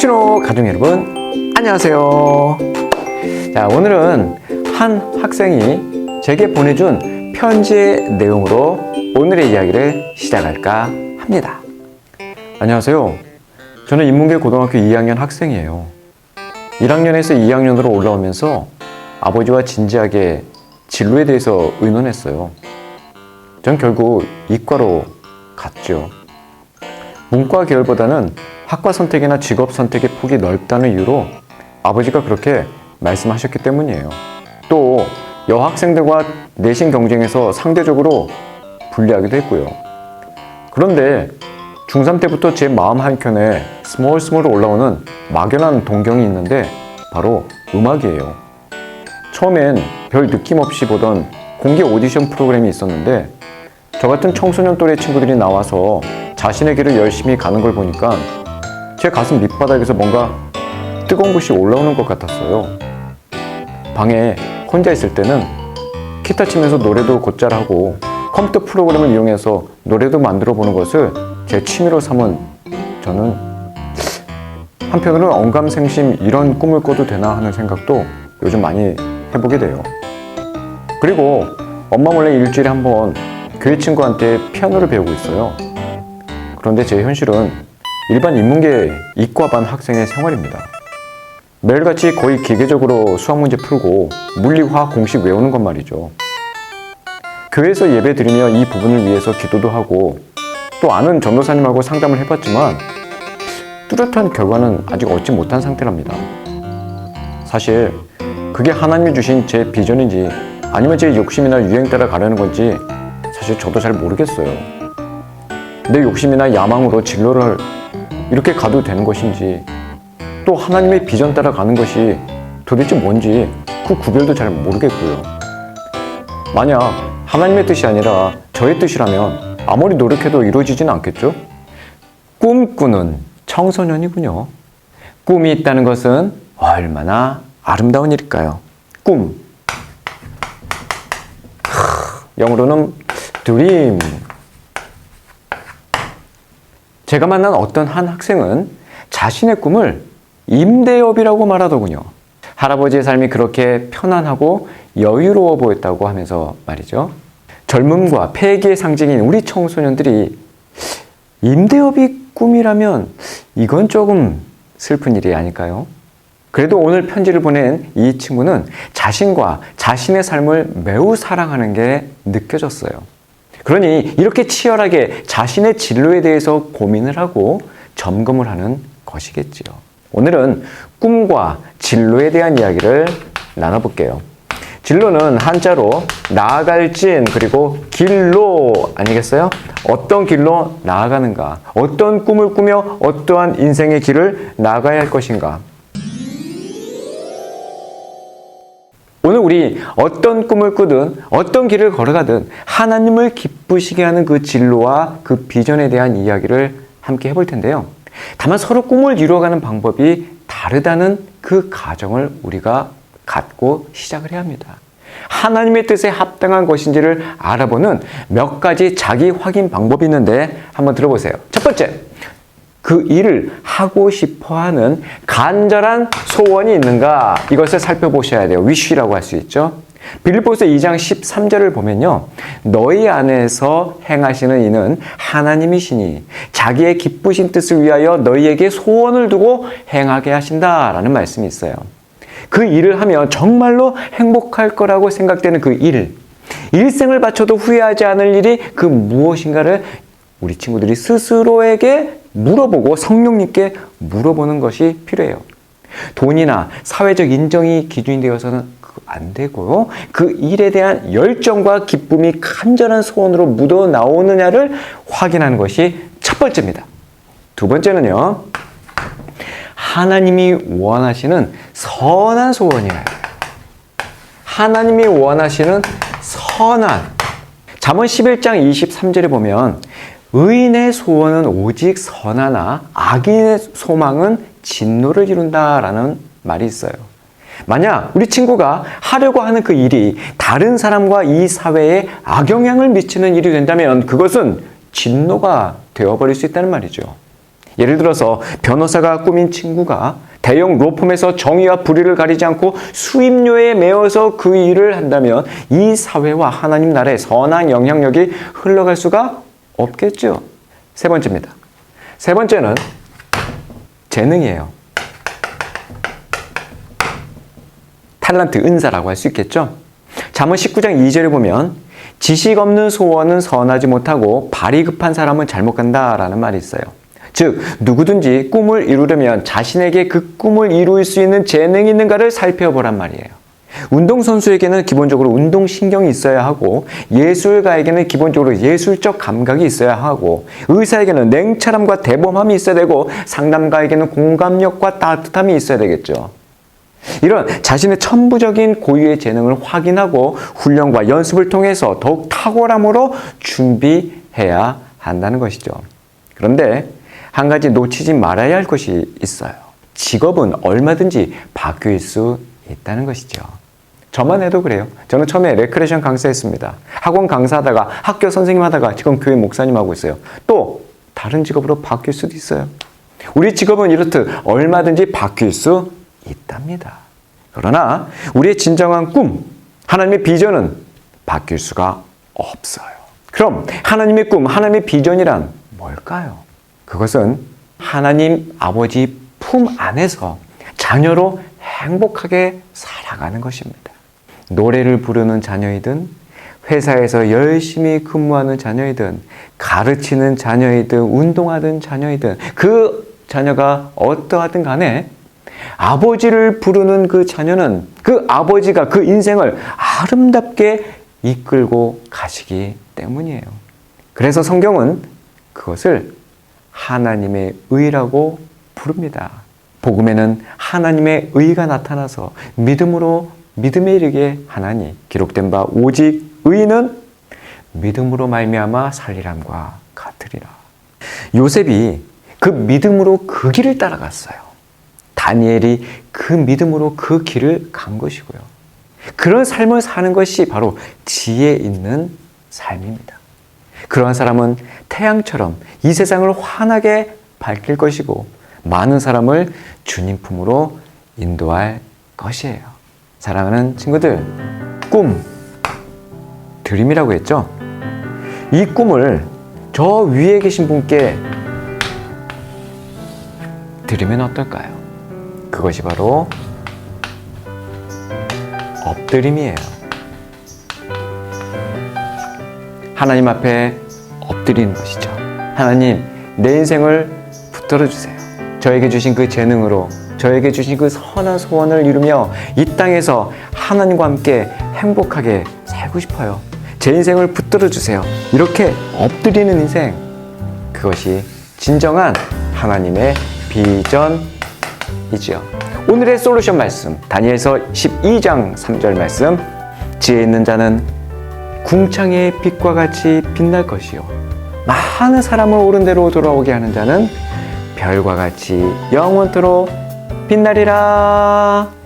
홍신호 가족 여러분, 안녕하세요. 자, 오늘은 한 학생이 제게 보내준 편지의 내용으로 오늘의 이야기를 시작할까 합니다. 안녕하세요. 저는 인문계 고등학교 2학년 학생이에요. 1학년에서 2학년으로 올라오면서 아버지와 진지하게 진로에 대해서 의논했어요. 전 결국 이과로 갔죠. 문과 계열보다는 학과 선택이나 직업 선택의 폭이 넓다는 이유로 아버지가 그렇게 말씀하셨기 때문이에요. 또 여학생들과 내신 경쟁에서 상대적으로 불리하기도 했고요. 그런데 중3 때부터 제 마음 한켠에 스멀스멀 올라오는 막연한 동경이 있는데 바로 음악이에요. 처음엔 별 느낌 없이 보던 공개 오디션 프로그램이 있었는데 저 같은 청소년 또래 친구들이 나와서 자신의 길을 열심히 가는 걸 보니까 제 가슴 밑바닥에서 뭔가 뜨거운 것이 올라오는 것 같았어요. 방에 혼자 있을 때는 기타 치면서 노래도 곧잘 하고 컴퓨터 프로그램을 이용해서 노래도 만들어 보는 것을 제 취미로 삼은 저는 한편으로는 언감생심 이런 꿈을 꿔도 되나 하는 생각도 요즘 많이 해보게 돼요. 그리고 엄마 몰래 일주일에 한 번 교회 친구한테 피아노를 배우고 있어요. 그런데 제 현실은 일반 인문계 이과반 학생의 생활입니다. 매일같이 거의 기계적으로 수학 문제 풀고 물리, 화학 공식 외우는 것 말이죠. 교회에서 예배 드리며 이 부분을 위해서 기도도 하고 또 아는 전도사님하고 상담을 해봤지만 뚜렷한 결과는 아직 얻지 못한 상태랍니다. 사실 그게 하나님이 주신 제 비전인지 아니면 제 욕심이나 유행 따라 가려는 건지 사실 저도 잘 모르겠어요. 내 욕심이나 야망으로 진로를 이렇게 가도 되는 것인지 또 하나님의 비전 따라 가는 것이 도대체 뭔지 그 구별도 잘 모르겠고요. 만약 하나님의 뜻이 아니라 저의 뜻이라면 아무리 노력해도 이루어지지는 않겠죠? 꿈꾸는 청소년이군요. 꿈이 있다는 것은 얼마나 아름다운 일일까요? 꿈. 영어로는 dream. 제가 만난 어떤 한 학생은 자신의 꿈을 임대업이라고 말하더군요. 할아버지의 삶이 그렇게 편안하고 여유로워 보였다고 하면서 말이죠. 젊음과 패기의 상징인 우리 청소년들이 임대업이 꿈이라면 이건 조금 슬픈 일이 아닐까요? 그래도 오늘 편지를 보낸 이 친구는 자신과 자신의 삶을 매우 사랑하는 게 느껴졌어요. 그러니 이렇게 치열하게 자신의 진로에 대해서 고민을 하고 점검을 하는 것이겠지요. 오늘은 꿈과 진로에 대한 이야기를 나눠볼게요. 진로는 한자로 나아갈 진 그리고 길로 아니겠어요? 어떤 길로 나아가는가? 어떤 꿈을 꾸며 어떠한 인생의 길을 나아가야 할 것인가? 오늘 우리 어떤 꿈을 꾸든 어떤 길을 걸어가든 하나님을 기쁘시게 하는 그 진로와 그 비전에 대한 이야기를 함께 해볼 텐데요. 다만 서로 꿈을 이루어가는 방법이 다르다는 그 가정을 우리가 갖고 시작을 해야 합니다. 하나님의 뜻에 합당한 것인지를 알아보는 몇 가지 자기 확인 방법이 있는데 한번 들어보세요. 첫 번째, 그 일을 하고 싶어하는 간절한 소원이 있는가? 이것을 살펴보셔야 돼요. wish라고 할 수 있죠. 빌립보서 2장 13절을 보면요. 너희 안에서 행하시는 이는 하나님이시니 자기의 기쁘신 뜻을 위하여 너희에게 소원을 두고 행하게 하신다라는 말씀이 있어요. 그 일을 하면 정말로 행복할 거라고 생각되는 그 일, 일생을 바쳐도 후회하지 않을 일이 그 무엇인가를 우리 친구들이 스스로에게 물어보고 성령님께 물어보는 것이 필요해요. 돈이나 사회적 인정이 기준이 되어서는 안 되고요. 그 일에 대한 열정과 기쁨이 간절한 소원으로 묻어 나오느냐를 확인하는 것이 첫 번째입니다. 두 번째는요. 하나님이 원하시는 선한 소원이에요. 하나님이 원하시는 선한. 잠언 11장 23절에 보면 의인의 소원은 오직 선하나 악인의 소망은 진노를 이룬다라는 말이 있어요. 만약 우리 친구가 하려고 하는 그 일이 다른 사람과 이 사회에 악영향을 미치는 일이 된다면 그것은 진노가 되어버릴 수 있다는 말이죠. 예를 들어서 변호사가 꾸민 친구가 대형 로펌에서 정의와 불의를 가리지 않고 수임료에 매여서 그 일을 한다면 이 사회와 하나님 나라의 선한 영향력이 흘러갈 수가 없겠죠. 세 번째입니다. 세 번째는 재능이에요. 탤런트, 은사라고 할 수 있겠죠. 잠언 19장 2절에 보면 지식 없는 소원은 선하지 못하고 발이 급한 사람은 잘못 간다라는 말이 있어요. 즉 누구든지 꿈을 이루려면 자신에게 그 꿈을 이룰 수 있는 재능이 있는가를 살펴보란 말이에요. 운동선수에게는 기본적으로 운동신경이 있어야 하고 예술가에게는 기본적으로 예술적 감각이 있어야 하고 의사에게는 냉철함과 대범함이 있어야 되고 상담가에게는 공감력과 따뜻함이 있어야 되겠죠. 이런 자신의 천부적인 고유의 재능을 확인하고 훈련과 연습을 통해서 더욱 탁월함으로 준비해야 한다는 것이죠. 그런데 한 가지 놓치지 말아야 할 것이 있어요. 직업은 얼마든지 바뀔 수 있다는 것이죠. 저만 해도 그래요. 저는 처음에 레크레이션 강사했습니다. 학원 강사하다가 학교 선생님 하다가 지금 교회 목사님 하고 있어요. 또 다른 직업으로 바뀔 수도 있어요. 우리 직업은 이렇듯 얼마든지 바뀔 수 있답니다. 그러나 우리의 진정한 꿈, 하나님의 비전은 바뀔 수가 없어요. 그럼 하나님의 꿈, 하나님의 비전이란 뭘까요? 그것은 하나님 아버지 품 안에서 자녀로 행복하게 살아가는 것입니다. 노래를 부르는 자녀이든 회사에서 열심히 근무하는 자녀이든 가르치는 자녀이든 운동하는 자녀이든 그 자녀가 어떠하든 간에 아버지를 부르는 그 자녀는 그 아버지가 그 인생을 아름답게 이끌고 가시기 때문이에요. 그래서 성경은 그것을 하나님의 의라고 부릅니다. 복음에는 하나님의 의가 나타나서 믿음에 이르게 하나니 기록된 바 오직 의인은 믿음으로 말미암아 살리람과 같으리라. 요셉이 그 믿음으로 그 길을 따라갔어요. 다니엘이 그 믿음으로 그 길을 간 것이고요. 그런 삶을 사는 것이 바로 지혜 있는 삶입니다. 그러한 사람은 태양처럼 이 세상을 환하게 밝힐 것이고 많은 사람을 주님 품으로 인도할 것이에요. 사랑하는 친구들, 꿈, 드림이라고 했죠? 이 꿈을 저 위에 계신 분께 드리면 어떨까요? 그것이 바로 엎드림이에요. 하나님 앞에 엎드리는 것이죠. 하나님, 내 인생을 붙들어 주세요. 저에게 주신 그 재능으로, 저에게 주신 그 선한 소원을 이루며 이 땅에서 하나님과 함께 행복하게 살고 싶어요. 제 인생을 붙들어 주세요. 이렇게 엎드리는 인생, 그것이 진정한 하나님의 비전이죠. 오늘의 솔루션 말씀, 다니엘서 12장 3절 말씀, 지혜 있는 자는 궁창의 빛과 같이 빛날 것이요 많은 사람을 옳은 대로 돌아오게 하는 자는 별과 같이 영원토록 빛나리라.